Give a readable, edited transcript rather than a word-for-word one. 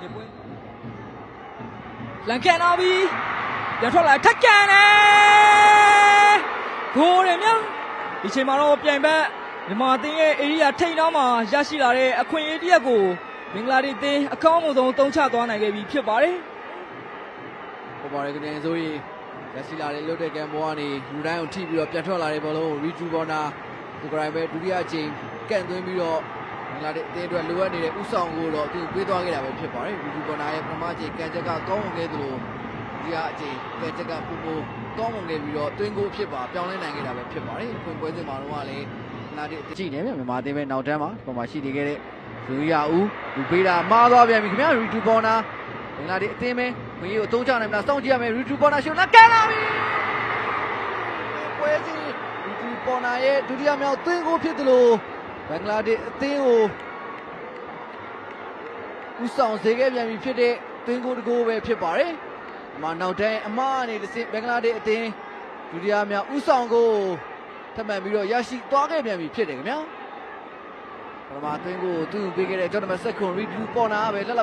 ညပွင့်လန်ကန်လာပြီပြန်ထွက်လာထက်ကန်တယ်ဂိုးရမြဒီချိန်မှာတော့ပြိုင်ဘက်မြန်မာအသင်းရဲ့ဧရိယာထိန်နောက်မှာရရှိလာတဲ့အခွင့်အရေးတစ်ရပ်ကိုမင်္ဂလာတီအသင်းအကောင်းဆုံးတုံးချသွားနိုင်ခဲ့ပြီဖြစ်ပါတယ်ဟုတ်ပါတယ်ခင်ဗျာဆိုရင်ရရှိလာတဲ့လုတ်တဲ့ကံပေါ်ကနေလူတိုင်းကိုထိပြီးတော့ပြန်ထွက်လာတဲ့ဘောလုံးကိုရီဂျူဘောနာဒီကရိုင်ပဲဒုတိယအချိန်ကန့်သွင်းပြီးတော့မင်္ဂလာတီအသင်းအတွက်လိုအပ်နေတဲ့ဥဆောင်ကိုတော့သူပေးသွားခဲ့တာပဲဖြစ်ပါတယ်ရီဂျူဘောနာရဲ့ပထမအချိန်ကံချက်ကကောင်းဝင်ခဲ့သလိုဒုတိယအချိန်ကံချက်ကပိုပိုကောင်းဝင်ခဲ့ပြီးတော့တွင်းကိုအဖြစ်ပါပြောင်းလဲနိုင်ခဲ့တာပဲဖြစ်ပါတယ်ဖွင့်ပွဲစဉ်မှာတော့လည်းနာဒီကြည့်နေမြမြန်မာအသင်းပဲနောက်တန်းမှာပုံမှာရှိနေခဲ့တဲ့ဇူရီယာဦးလူပေးတာမှားသွားပြန်ပြီခင်ဗျာရီဂျူဘောနာမင်္ဂလာတီအသင်းပဲခွင့်ရကိုအသုံးချနိုင်မလားစောင့်ကြည့်ရမယ်ရီဂျူဘောနာရှင်လာကန်လာပြီပွဲစီရီဂျူဘောနာရဲ့ဒုတိယမြောက်သွင်းကိုဖြစ်တယ်လို့ဘင်္ဂလားဒေ့ရှ်အသင်းကိုဦးဆောင်စေခဲ့ပြန်ပြီဖြစ်တဲ့သွင်းကိုတကိုးပဲဖြစ်ပါတယ်။ဒီမှာနောက်တန်းအမားအနေနဲ့ဘင်္ဂလားဒေ့ရှ်အသင်းဒုတိယမြောက်ဦးဆောင်ကိုထပ်မံပြီးတော့ရရှိသွားခဲ့ပြန်ပြီဖြစ်တယ်ခင်ဗျာ။ပထမသွင်းကိုသူ့ပေးခဲ့တဲ့ဂျော့နမတ်ဆက်ခွန်ရီဂျူဘောနာပဲလက်